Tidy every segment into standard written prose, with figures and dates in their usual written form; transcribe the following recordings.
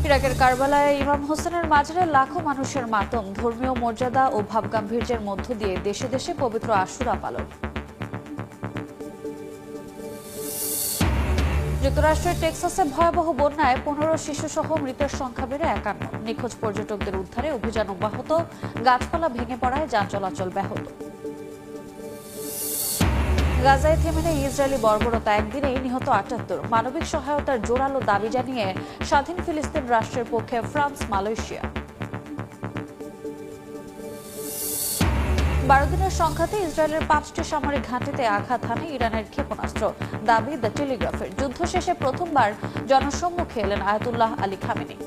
ইরাকের কারবালায় ইমাম হোসেনের মাজারে লাখো মানুষের মাতম, ধর্মীয় মর্যাদা ও ভাবগাম্ভীর্যের মধ্য দিয়ে দেশে দেশে পবিত্র আশুরা পালন। যুক্তরাষ্ট্রের টেক্সাসে ভয়াবহ বন্যায় 15 শিশুসহ মৃতের সংখ্যা বেড়ে 51। নিখোঁজ পর্যটকদের উদ্ধারে অভিযান অব্যাহত, গাছপালা ভেঙে পড়ায় যান চলাচল ব্যাহত। গাজায় থেমে নেই ইসরায়েলি বর্বরতা, একদিনেই নিহত 78। মানবিক সহায়তার জোরালো দাবি জানিয়ে স্বাধীন ফিলিস্তিন রাষ্ট্রের পক্ষে ফ্রান্স, মালয়েশিয়া। 12 দিনের সংঘাতে ইসরায়েলের 5টি সামরিক ঘাঁটিতে আঘাত হানে ইরানের ক্ষেপণাস্ত্র, দাবি দ্য টেলিগ্রাফের। যুদ্ধ শেষে প্রথমবার জনসম্মুখে এলেন আয়াতুল্লাহ আলী খামেনি।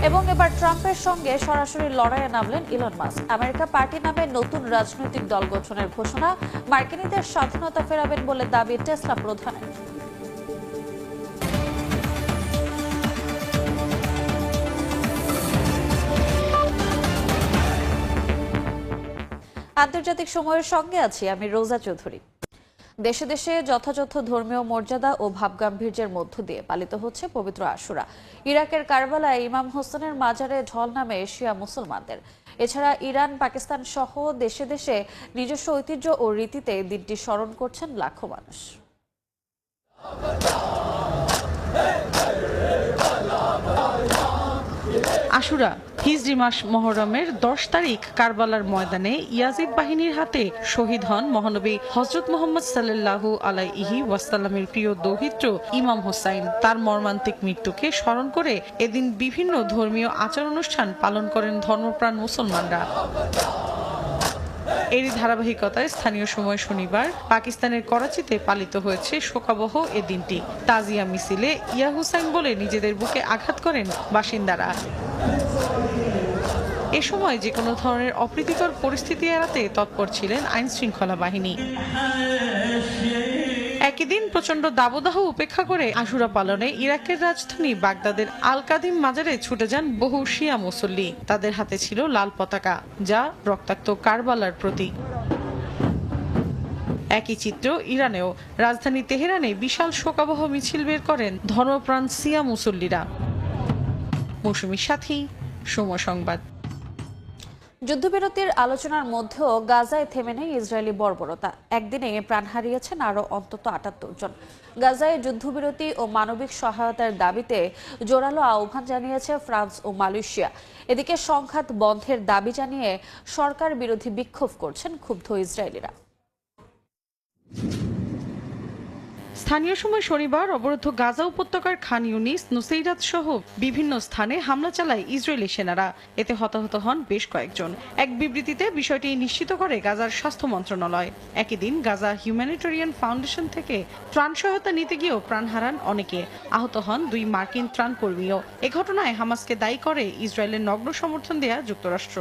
এবং এবার ট্রাম্পের সঙ্গে সরাসরি লড়াইয়ে নামলেন ইলন মাস্ক। আমেরিকা পার্টি নামে নতুন রাজনৈতিক দল গঠনের ঘোষণা, মার্কিনীদের স্বাধীনতা ফেরাবেন বলে দাবি টেসলা প্রধানের। আন্তর্জাতিক সময়ের সঙ্গে আছি আমি রোজা চৌধুরী। দেশে দেশে যথাযথ ধর্মীয় মর্যাদা ও ভাবগাম্ভীর্যের মধ্য দিয়ে পালিত হচ্ছে পবিত্র আশুরা। ইরাকের কারবালায় ইমাম হোসেনের মাজারে ঢল নামে শিয়া মুসলমানদের। এছাড়া ইরান, পাকিস্তান সহ দেশে দেশে নিজস্ব ঐতিহ্য ও রীতিতে দিনটি স্মরণ করছেন লাখো মানুষ। আশুরা হিজরি মাস মুহররমের 10 তারিখ কারবালার ময়দানে ইয়াজিদ বাহিনীর হাতে শহীদ হন মহানবী হযরত মুহাম্মদ সাল্লাল্লাহু আলাইহি ওয়াসাল্লামের প্রিয় দৌহিত্র ইমাম হোসাইন। তার মর্মান্তিক মৃত্যুকে স্মরণ করে এদিন বিভিন্ন ধর্মীয় আচার অনুষ্ঠান পালন করেন ধর্মপ্রাণ মুসলমানরা। এরই ধারাবাহিকতায় স্থানীয় সময় শনিবার পাকিস্তানের করাচিতে পালিত হয়েছে শোকাবহ এ দিনটি। তাজিয়া মিছিলে ইয়া হুসাইন বলে নিজেদের বুকে আঘাত করেন বাসিন্দারা। এ সময় যে কোনো ধরনের অপ্রীতিকর পরিস্থিতি এড়াতে তৎপর ছিলেন আইন শৃঙ্খলা বাহিনী। একই দিন প্রচন্ড দাবদাহ উপেক্ষা করে আশুরা পালনে ইরাকের রাজধানী বাগদাদের আল কাদিম মাজারে ছুটে যান বহু শিয়া মুসল্লি। তাদের হাতে ছিল লাল পতাকা, যা রক্তাক্ত কারবালার প্রতীক। একই চিত্র ইরানেও। রাজধানী তেহরানে বিশাল শোকাবহ মিছিল বের করেন ধর্মপ্রাণ শিয়া মুসল্লিরা। মৌসুমীর সাথী, সময় সংবাদ। যুদ্ধবিরতির আলোচনার মধ্যেও গাজায় থেমে নেই ইসরায়েলি বর্বরতা। একদিনে প্রাণ হারিয়েছেন আরও অন্তত 78 জন। গাজায় যুদ্ধবিরতি ও মানবিক সহায়তার দাবিতে জোরালো আহ্বান জানিয়েছে ফ্রান্স ও মালয়েশিয়া। এদিকে সংঘাত বন্ধের দাবি জানিয়ে সরকার বিরোধী বিক্ষোভ করছেন ক্ষুব্ধ ইসরায়েলিরা। স্থানীয় সময় শনিবার অবরুদ্ধ গাজা উপত্যকার খান ইউনিস, নুসেইরাত সহ বিভিন্ন স্থানে হামলা চালায় ইসরায়েলি সেনারা। এতে হতাহত হন বেশ কয়েকজন। এক বিবৃতিতে বিষয়টি নিশ্চিত করে গাজার স্বাস্থ্য মন্ত্রণালয়। একই দিন গাজা হিউম্যানিটেরিয়ান ফাউন্ডেশন থেকে ত্রাণ সহায়তা নিতে গিয়েও প্রাণ হারান অনেকে। আহত হন 2 মার্কিন ত্রাণকর্মীও। এ ঘটনায় হামাসকে দায়ী করে ইসরায়েলের নগ্ন সমর্থন দেয়া যুক্তরাষ্ট্র।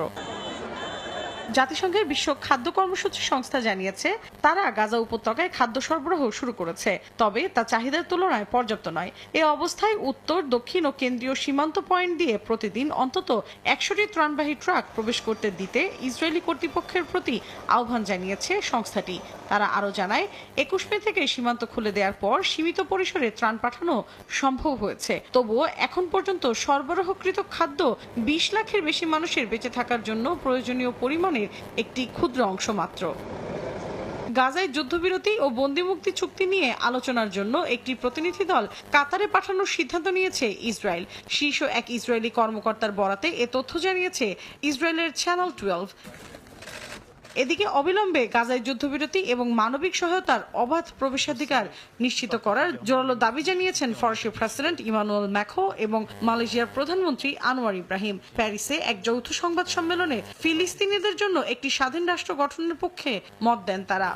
জাতিসংঘের বিশ্ব খাদ্য কর্মসূচি সংস্থা জানিয়েছে তারা গাজা উপত্যকায় খাদ্য সরবরাহ শুরু করেছে, তবে তা চাহিদার তুলনায় পর্যাপ্ত নয়। এ অবস্থায় উত্তর, দক্ষিণ ও কেন্দ্রীয় সীমান্ত পয়েন্ট দিয়ে প্রতিদিন অন্তত 100টি ত্রাণবাহী ট্রাক প্রবেশ করতে দিতে ইসরায়েলি কর্তৃপক্ষের প্রতি আহ্বান জানিয়েছে সংস্থাটি। তারা আরও জানায় 21 মে থেকে সীমান্ত খুলে দেওয়ার পর সীমিত পরিসরে ত্রাণ পাঠানো সম্ভব হয়েছে। তবুও এখন পর্যন্ত সরবরাহকৃত খাদ্য 20 লাখের বেশি মানুষের বেঁচে থাকার জন্য প্রয়োজনীয় পরিমাণের একটি ক্ষুদ্র অংশ মাত্র। গাজায় যুদ্ধবিরতি ও বন্দিমুক্তি চুক্তি নিয়ে আলোচনার জন্য একটি প্রতিনিধি দল কাতারে পাঠানোর সিদ্ধান্ত নিয়েছে ইসরায়েল। শীর্ষ এক ইসরায়েলি কর্মকর্তার বরাতে এ তথ্য জানিয়েছে ইসরায়েলের চ্যানেল 12। এদিকে অবিলম্বে গাজায় যুদ্ধবিরতি এবং মানবিক সহায়তার অবাধ প্রবেশাধিকার নিশ্চিত করার জোরালো দাবি জানিয়েছেন ফরাসি প্রেসিডেন্ট ইমানুয়েল ম্যাক্রো এবং মালয়েশিয়ার প্রধানমন্ত্রী আনোয়ার ইব্রাহিম। প্যারিসে এক যৌথ সংবাদ সম্মেলনে ফিলিস্তিনিদের জন্য একটি স্বাধীন রাষ্ট্র গঠনের পক্ষে মত দেন তারা।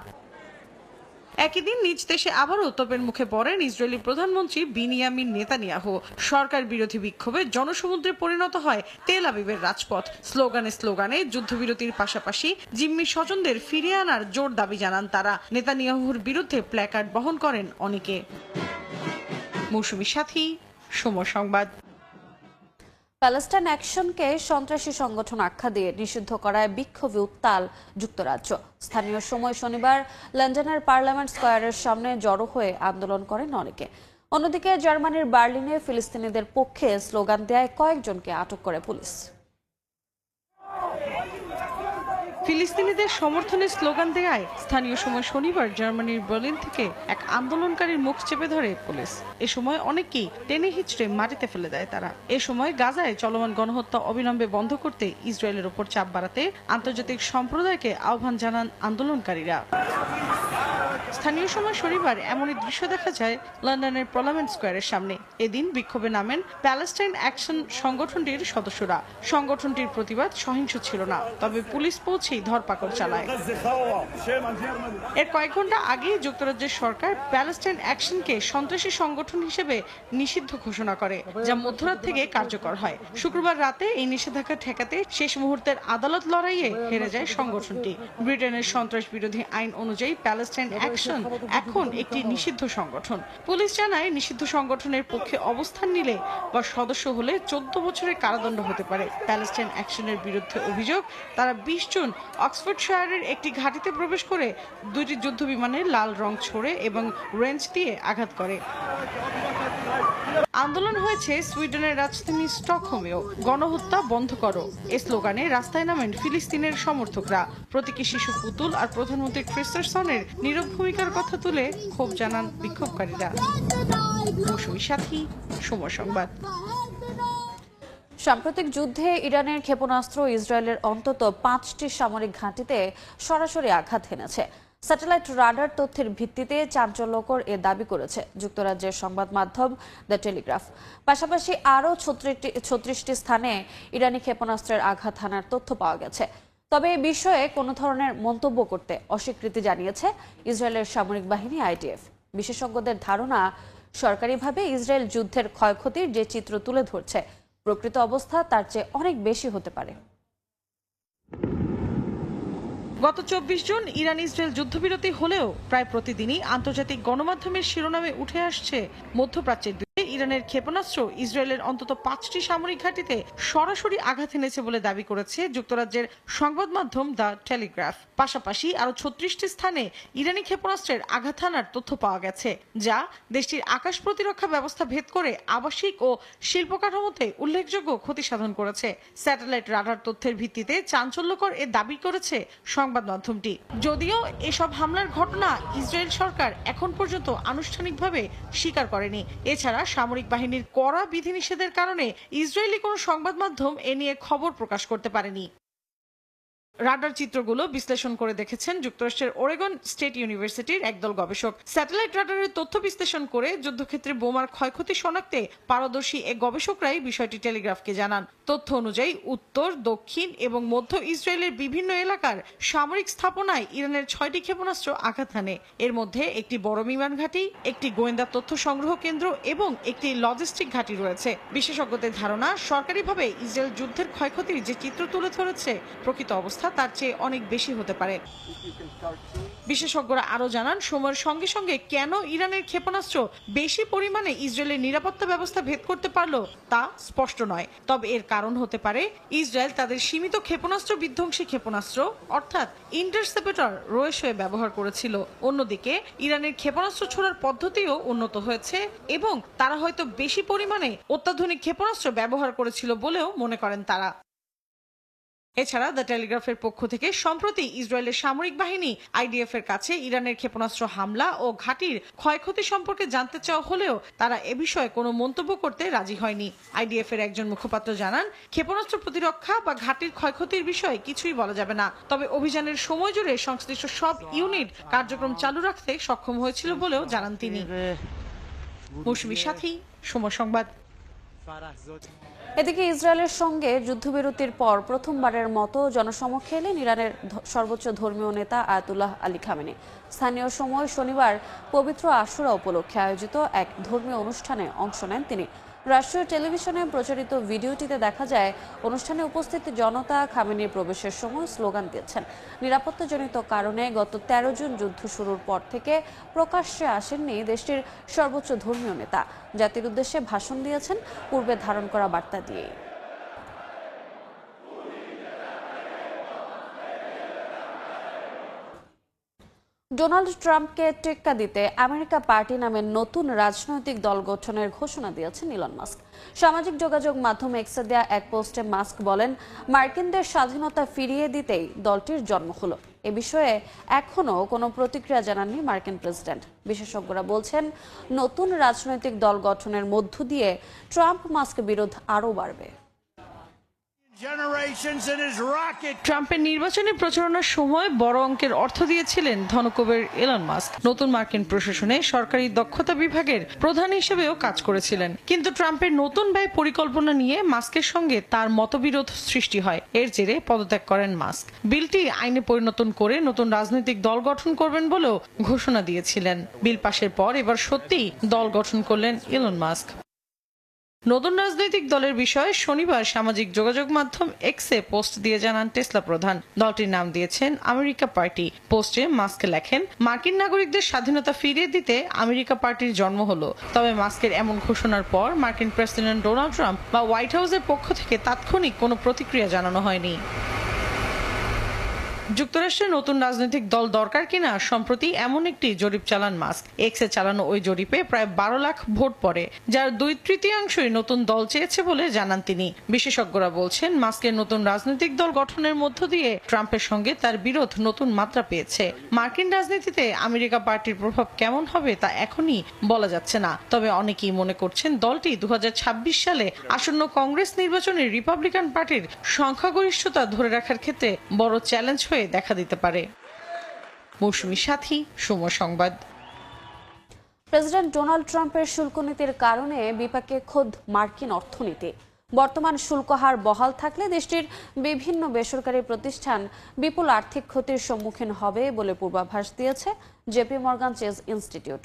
একই দিন নিজ দেশে আবারও তোপের মুখে পড়েন ইসরায়েলি প্রধানমন্ত্রী বিনিয়ামিন নেতানিয়াহু। সরকার বিরোধী বিক্ষোভে জনসমুদ্রে পরিণত হয় তেল আবিবের রাজপথ। স্লোগানে যুদ্ধবিরতির পাশাপাশি জিম্মি স্বজনদের ফিরিয়ে আনার জোর দাবি জানান তারা। নেতানিয়াহুর বিরুদ্ধে প্ল্যাকার্ড বহন করেন অনেকে। মৌসুমীর সাথী, সময় সংবাদ। প্যালেস্টাইন অ্যাকশনকে সন্ত্রাসী সংগঠন আখ্যা দিয়ে নিষিদ্ধ করায় বিক্ষোভে উত্তাল যুক্তরাজ্য। স্থানীয় সময় শনিবার লন্ডনের পার্লামেন্ট স্কয়ারের সামনে জড়ো হয়ে আন্দোলন করেন অনেকে। অন্যদিকে জার্মানির বার্লিনে ফিলিস্তিনিদের পক্ষে স্লোগান দেয় কয়েকজনকে আটক করে পুলিশ। ফিলিস্তিনিদের সমর্থনে স্লোগান দেয়ায় স্থানীয় সময় শনিবার জার্মানির বার্লিন থেকে এক আন্দোলনকারীর মুখ চেপে ধরে পুলিশ। এ সময় অনেকেই টেনে হিচড়ে মাটিতে ফেলে দেয় তারা। এ সময় গাজায় চলমান গণহত্যা অবিলম্বে বন্ধ করতে ইসরায়েলের ওপর চাপ বাড়াতে আন্তর্জাতিক সম্প্রদায়কে আহ্বান জানান আন্দোলনকারীরা। স্থানীয় সময় শনিবার এমনই দৃশ্য দেখা যায় লন্ডনের পার্লামেন্ট স্কয়ারের সামনে। এদিন বিক্ষোভে নামেন প্যালেস্টাইন অ্যাকশন সংগঠনটির সদস্যরা। সংগঠনটির প্রতিবাদ সহিংস ছিল না, তবে পুলিশ পৌঁছেই ধরপাকড় চালায়। এর কয়েক ঘন্টা আগেই যুক্তরাজ্যের সরকার প্যালেস্টাইন অ্যাকশনকে সন্ত্রাসী সংগঠন হিসেবে নিষিদ্ধ ঘোষণা করে, যা মধ্যরাত থেকে কার্যকর হয়। শুক্রবার রাতে এই নিষেধাজ্ঞা ঠেকাতে শেষ মুহূর্তের আদালত লড়াইয়ে হেরে যায় সংগঠনটি। ব্রিটেনের সন্ত্রাস বিরোধী আইন অনুযায়ী প্যালেস্টাইন অ্যাকশন এখন একটি নিষিদ্ধ সংগঠন। পুলিশ জানায় নিষিদ্ধ সংগঠনের পক্ষে অবস্থান নিলে বা সদস্য হলে 14 বছরের কারাদণ্ড হতে পারে। প্যালেস্টাইন অ্যাকশনের বিরুদ্ধে অভিযোগ, তারা 20 জুন অক্সফোর্ডশায়ারের একটি ঘাঁটিতে প্রবেশ করে 2টি যুদ্ধবিমানে লাল রং ছোড়ে এবং রেঞ্চ দিয়ে আঘাত করে। আন্দোলন হয়েছে সুইডেনের রাজধানী স্টকহোমেও। গণহত্যা বন্ধ করো এ স্লোগানে রাস্তায় নামেন ফিলিস্তিনের সমর্থকরা। প্রতীকী শিশু পুতুল আর প্রধানমন্ত্রী ক্রিস্টারসনের নীরব ভূমিকার কথা তুলে ক্ষোভ জানান বিক্ষোভকারীরা। মৌসুমী সাথী, সময় সংবাদ। সাম্প্রতিক যুদ্ধে ইরানের ক্ষেপণাস্ত্র ইসরায়েলের অন্তত 5টি সামরিক ঘাঁটিতে সরাসরি আঘাত হেনেছে। স্যাটেলাইট রাডার তথ্যের ভিত্তিতে চাঞ্চল্যকর এ দাবি করেছে যুক্তরাজ্যের সংবাদ মাধ্যম দ্য টেলিগ্রাফ। পাশাপাশি আরও 36টি স্থানে ইরানি ক্ষেপণাস্ত্রের আঘাত হানার তথ্য পাওয়া গেছে। তবে এ বিষয়ে কোনো ধরনের মন্তব্য করতে অস্বীকৃতি জানিয়েছে ইসরায়েলের সামরিক বাহিনী IDF। বিশেষজ্ঞদের ধারণা, সরকারিভাবে ইসরায়েল যুদ্ধের ক্ষয়ক্ষতির যে চিত্র তুলে ধরছে, প্রকৃত অবস্থা তার চেয়ে অনেক বেশি হতে পারে। গত 24 জুন ইরান ইসরায়েল যুদ্ধবিরতি হলেও প্রায় প্রতিদিনই আন্তর্জাতিক গণমাধ্যমের শিরোনামে উঠে আসছে মধ্যপ্রাচ্যের ইরানের ক্ষেপণাস্ত্র ইসরায়েলের অন্তত 5টি সামরিক ঘাঁটিতে সরাসরি আঘাত এনেছে বলে দাবি করেছে যুক্তরাজ্যের সংবাদ মাধ্যম দ্য টেলিগ্রাফ। পাশাপাশি আরও 36টি স্থানে ইরানি ক্ষেপণাস্ত্রের আঘাত হানার তথ্য পাওয়া গেছে, যা দেশটির আকাশ প্রতিরক্ষা ব্যবস্থা ভেদ করে আবাসিক ও শিল্প কাঠামোতে উল্লেখযোগ্য ক্ষতি সাধন করেছে। স্যাটেলাইট রাডার তথ্যের ভিত্তিতে চাঞ্চল্যকর এ দাবি করেছে সংবাদ মাধ্যমটি। যদিও এসব হামলার ঘটনা ইসরায়েল সরকার এখন পর্যন্ত আনুষ্ঠানিকভাবে স্বীকার করেনি। এছাড়া সামরিক বাহিনীর কড়া বিধিনিষেধের কারণে ইসরায়েলি কোনো সংবাদ মাধ্যম এ নিয়ে খবর প্রকাশ করতে পারেনি। রাডার চিত্রগুলো বিশ্লেষণ করে দেখেছেন যুক্তরাষ্ট্রের ওরেগন স্টেট ইউনিভার্সিটির একদল গবেষক। স্যাটেলাইট রাডারের তথ্য বিশ্লেষণ করে যুদ্ধক্ষেত্রে বোমার ক্ষয়ক্ষতি শনাক্তে পারদর্শী এ গবেষকরাই বিষয়টি টেলিগ্রাফকে জানান। তথ্য অনুযায়ী উত্তর, দক্ষিণ এবং মধ্য ইসরায়েলের বিভিন্ন এলাকার সামরিক স্থাপনায় ইরানের 6টি ক্ষেপণাস্ত্র আঘাত হানে। এর মধ্যে একটি বড় বিমান ঘাঁটি, একটি গোয়েন্দা তথ্য সংগ্রহ কেন্দ্র এবং একটি লজিস্টিক ঘাঁটি রয়েছে। বিশেষজ্ঞদের ধারণা, সরকারিভাবে ইসরায়েল যুদ্ধের ক্ষয়ক্ষতির যে চিত্র তুলে ধরেছে, প্রকৃত অবস্থা তার চেয়ে অনেক বেশি হতে পারে। বিশেষজ্ঞরা আরও জানান, সময়ের সঙ্গে সঙ্গে কেন ইরানের ক্ষেপণাস্ত্র বেশি পরিমাণে ইসরায়েলের নিরাপত্তা ব্যবস্থা ভেদ করতে পারল তা স্পষ্ট নয়। তবে এর কারণ হতে পারে ইসরায়েল তাদের সীমিত ক্ষেপণাস্ত্র বিধ্বংসী ক্ষেপণাস্ত্র অর্থাৎ ইন্টারসেপ্টর রয়েসয়ে ব্যবহার করেছিল। অন্যদিকে ইরানের ক্ষেপণাস্ত্র ছোড়ার পদ্ধতিও উন্নত হয়েছে এবং তারা হয়তো বেশি পরিমাণে অত্যাধুনিক ক্ষেপণাস্ত্র ব্যবহার করেছিল বলেও মনে করেন তারা। এছাড়া দ্য টেলিগ্রাফের পক্ষ থেকে সম্প্রতি ইসরায়েলের সামরিক বাহিনী IDF এর কাছে ইরানের ক্ষেপণাস্ত্র হামলা ও ঘাঁটির ক্ষয়ক্ষতি সম্পর্কে জানতে চাওয়া হলেও তারা এ বিষয়ে কোনো মন্তব্য করতে রাজি হয়নি। IDF এর একজন মুখপাত্র জানান, ক্ষেপণাস্ত্র প্রতিরক্ষা বা ঘাঁটির ক্ষয়ক্ষতির বিষয়ে কিছুই বলা যাবে না। তবে অভিযানের সময় জুড়ে সংশ্লিষ্ট সব ইউনিট কার্যক্রম চালু রাখতে সক্ষম হয়েছিল বলেও জানান তিনি। মৌসুমী সাথী, সময় সংবাদ। এদিকে ইসরায়েলের সঙ্গে যুদ্ধবিরতির পর প্রথমবারের মতো জনসমক্ষে এলেন ইরানের সর্বোচ্চ ধর্মীয় নেতা আয়াতুল্লাহ আলী খামেনি। স্থানীয় সময় শনিবার পবিত্র আশুরা উপলক্ষে আয়োজিত এক ধর্মীয় অনুষ্ঠানে অংশ নেন তিনি। রাষ্ট্রীয় টেলিভিশনে প্রচারিত ভিডিওটিতে দেখা যায়, অনুষ্ঠানে উপস্থিত জনতা খামেনির প্রবেশের সময় স্লোগান দিয়েছেন। নিরাপত্তাজনিত কারণে গত 13 জুন যুদ্ধ শুরুর পর থেকে প্রকাশ্যে আসেননি দেশটির সর্বোচ্চ ধর্মীয় নেতা। জাতির উদ্দেশ্যে ভাষণ দিয়েছেন পূর্বে ধারণ করা বার্তা দিয়ে। ডোনাল্ড ট্রাম্পকে টেক্কা দিতে আমেরিকা পার্টি নামে নতুন রাজনৈতিক দল গঠনের ঘোষণা দিয়েছেন ইলন মাস্ক। সামাজিক যোগাযোগ মাধ্যম এক্সে দেয়া এক পোস্টে মাস্ক বলেন, মার্কিনদের স্বাধীনতা ফিরিয়ে দিতেই দলটির জন্ম হলো। এ বিষয়ে এখনও কোনো প্রতিক্রিয়া জানাননি মার্কিন প্রেসিডেন্ট। বিশেষজ্ঞরা বলছেন, নতুন রাজনৈতিক দল গঠনের মধ্য দিয়ে ট্রাম্প মাস্ক বিরোধ আরও বাড়বে। ট্রাম্পের নির্বাচনী প্রচারণার সময় বড় অঙ্কের অর্থ দিয়েছিলেন ধনকুবের ইলন মাস্ক। নতুন মার্কিন প্রশাসনে সরকারি দক্ষতা বিভাগের প্রধান হিসেবেও কাজ করেছিলেন। কিন্তু ট্রাম্পের নতুন ব্যয় পরিকল্পনা নিয়ে মাস্কের সঙ্গে তার মতবিরোধ সৃষ্টি হয়। এর জেরে পদত্যাগ করেন মাস্ক। বিলটি আইনে পরিণত করে নতুন রাজনৈতিক দল গঠন করবেন বলেও ঘোষণা দিয়েছিলেন। বিল পাশের পর এবার সত্যিই দল গঠন করলেন ইলন মাস্ক। নতুন রাজনৈতিক দলের বিষয়ে শনিবার সামাজিক যোগাযোগ মাধ্যম এক্সে পোস্ট দিয়ে জানান টেসলা প্রধান। দলটির নাম দিয়েছেন আমেরিকা পার্টি। পোস্টে মাস্ক লেখেন, মার্কিন নাগরিকদের স্বাধীনতা ফিরিয়ে দিতে আমেরিকা পার্টির জন্ম হলো। তবে মাস্কের এমন ঘোষণার পর মার্কিন প্রেসিডেন্ট ডোনাল্ড ট্রাম্প বা হোয়াইট হাউসের পক্ষ থেকে তাৎক্ষণিক কোনো প্রতিক্রিয়া জানানো হয়নি। যুক্তরাষ্ট্রের নতুন রাজনৈতিক দল দরকার কিনা সম্প্রতি এমন একটি জরিপ চালান মাস্ক। এক্সে চালানো ওই জরিপে প্রায় 12 লাখ ভোট পড়ে, যার 2/3 নতুন দল চেয়েছে বলে জানান তিনি। বিশেষজ্ঞরা বলছেন, মাস্কের নতুন রাজনৈতিক দল গঠনের মধ্য দিয়ে ট্রাম্পের সঙ্গে তার বিরোধ নতুন মাত্রা পেয়েছে। মার্কিন রাজনীতিতে আমেরিকা পার্টির প্রভাব কেমন হবে তা এখনই বলা যাচ্ছে না। তবে অনেকেই মনে করছেন দলটি 2026 সালে আসন্ন কংগ্রেস নির্বাচনে রিপাবলিকান পার্টির সংখ্যাগরিষ্ঠতা ধরে রাখার ক্ষেত্রে বড় চ্যালেঞ্জ হয়ে দেখা দিতে পারে। মৌসুমী সাথী, সময় সংবাদ। প্রেসিডেন্ট ডোনাল্ড ট্রাম্পের শুল্ক নীতির কারণে বিপাকে খোদ মার্কিন অর্থনীতি। বর্তমান শুল্ক হার বহাল থাকলে দেশটির বিভিন্ন বেসরকারি প্রতিষ্ঠান বিপুল আর্থিক ক্ষতির সম্মুখীন হবে বলে পূর্বাভাস দিয়েছে জেপি মর্গান চেজ ইনস্টিটিউট।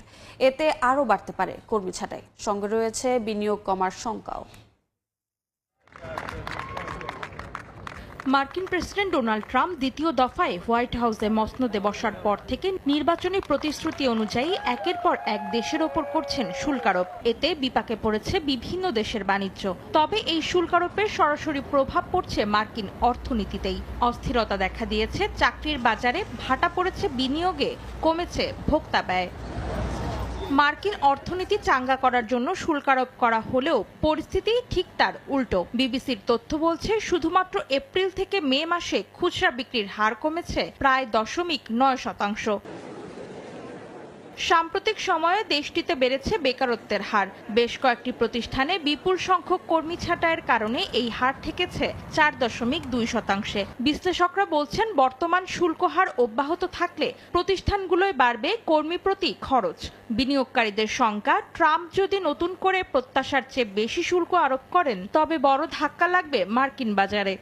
এতে আরও বাড়তে পারে কর্মী ছাঁটাই, সঙ্গে রয়েছে বিনিয়োগ কমার শঙ্কাও। মার্কিন প্রেসিডেন্ট ডোনাল্ড ট্রাম্প দ্বিতীয় দফায় হোয়াইট হাউসে মসনদে বসার পর থেকে নির্বাচনী প্রতিশ্রুতি অনুযায়ী একের পর এক দেশের ওপর করছেন শুল্কারোপ। এতে বিপাকে পড়েছে বিভিন্ন দেশের বাণিজ্য। তবে এই শুল্কারোপের সরাসরি প্রভাব পড়ছে মার্কিন অর্থনীতিতেই। অস্থিরতা দেখা দিয়েছে চাকরির বাজারে, ভাটা পড়েছে বিনিয়োগে, কমেছে ভোক্তা ব্যয়। মার্কিন অর্থনীতি চাঙ্গা করার জন্য শুল্কারোপ করা হলেও পরিস্থিতি ঠিক তার উল্টো। বিবিসির তথ্য বলছে, শুধুমাত্র এপ্রিল থেকে মে মাসে খুচরা বিক্রির হার কমেছে প্রায় 0.9%। সাম্প্রতিক সময়ে দেশটিতে বেড়েছে বেকারত্বের হার। বেশ কয়েকটি প্রতিষ্ঠানে বিপুল সংখ্যক কর্মী ছাঁটাইয়ের কারণে এই হার ঠেকেছে 4.2%। বিশ্লেষকরা বলছেন, বর্তমান শুল্ক হার অব্যাহত থাকলে প্রতিষ্ঠানগুলোয় বাড়বে কর্মী প্রতি খরচ। বিনিয়োগকারীদের শঙ্কা, ট্রাম্প যদি নতুন করে প্রত্যাশার চেয়ে বেশি শুল্ক আরোপ করেন তবে বড় ধাক্কা লাগবে মার্কিন বাজারে।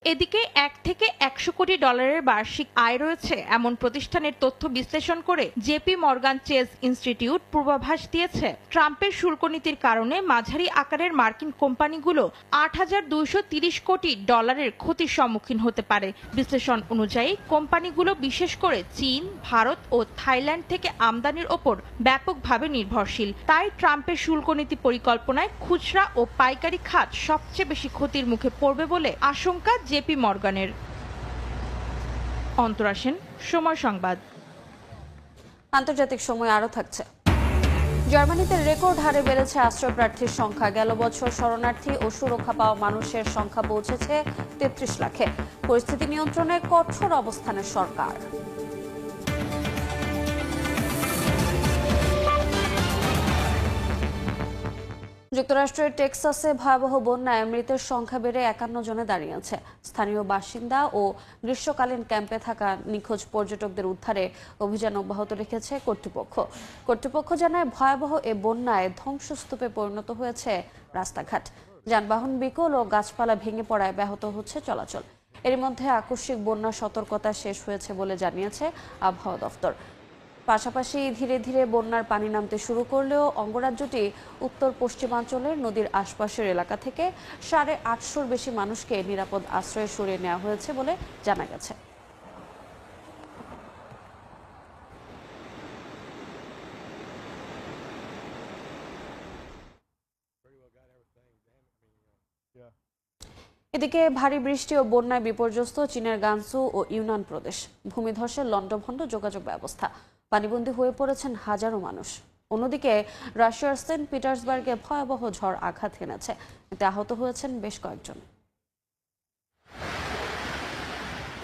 এদিকে 1 থেকে 100 কোটি ডলারের বার্ষিক আয় রয়েছে এমন প্রতিষ্ঠানের তথ্য বিশ্লেষণ করে জেপি মর্গান চেজ ইনস্টিটিউট পূর্বাভাস দিয়েছে, ট্রাম্পের শুল্ক নীতির কারণে মাঝারি আকারের মার্কিন কোম্পানিগুলো 8,230 কোটি ডলারের ক্ষতির সম্মুখীন হতে পারে। বিশ্লেষণ অনুযায়ী কোম্পানিগুলো বিশেষ করে চীন, ভারত ও থাইল্যান্ড থেকে আমদানির ওপর ব্যাপকভাবে নির্ভরশীল। তাই ট্রাম্পের শুল্ক নীতি পরিকল্পনায় খুচরা ও পাইকারি খাত সবচেয়ে বেশি ক্ষতির মুখে পড়বে বলে আশঙ্কা জেপি মর্গানের। অন্তরা সেন, সময় সংবাদ। আন্তর্জাতিক সময় আরও থাকছে। জার্মানিতে রেকর্ড হারে বেড়েছে আশ্রয় প্রার্থীর সংখ্যা। গেল বছর শরণার্থী ও সুরক্ষা পাওয়া মানুষের সংখ্যা পৌঁছেছে 33 লাখে। পরিস্থিতি নিয়ন্ত্রণে কঠোর অবস্থানে সরকার। যুক্তরাষ্ট্রের টেক্সাসে ভয়াবহ বন্যায় মৃতের সংখ্যা বেড়ে 51 জনে দাঁড়িয়েছে। স্থানীয় বাসিন্দা ও গ্রীষ্মকালীন ক্যাম্পে থাকা নিখোঁজ পর্যটকদের উদ্ধারে অভিযান অব্যাহত রেখেছে কর্তৃপক্ষ জানায়, ভয়াবহ এ বন্যায় ধ্বংসস্তূপে পরিণত হয়েছে রাস্তাঘাট। যানবাহন বিকল ও গাছপালা ভেঙে পড়ায় ব্যাহত হচ্ছে চলাচল। এর মধ্যে আকস্মিক বন্যা সতর্কতা শেষ হয়েছে বলে জানিয়েছে আবহাওয়া দফতর। পাশাপাশি ধীরে ধীরে বন্যার পানি নামতে শুরু করলেও অঙ্গরাজ্যটি উত্তর পশ্চিমাঞ্চলের নদীর আশপাশের এলাকা থেকে 850-র বেশি মানুষকে নিরাপদ আশ্রয়ে সরিয়ে নেওয়া হয়েছে বলে জানা গেছে। এদিকে ভারী বৃষ্টি ও বন্যায় বিপর্যস্ত চীনের গানসু ও ইউনান প্রদেশ। ভূমিধসে লণ্ডভণ্ড যোগাযোগ ব্যবস্থা, পানিবন্দী হয়ে পড়েছেন হাজারো মানুষ। অন্যদিকে রাশিয়ার সেন্ট পিটার্সবার্গে ভয়াবহ ঝড় আঘাত হেনেছে, এতে আহত হয়েছেন বেশ কয়েকজন।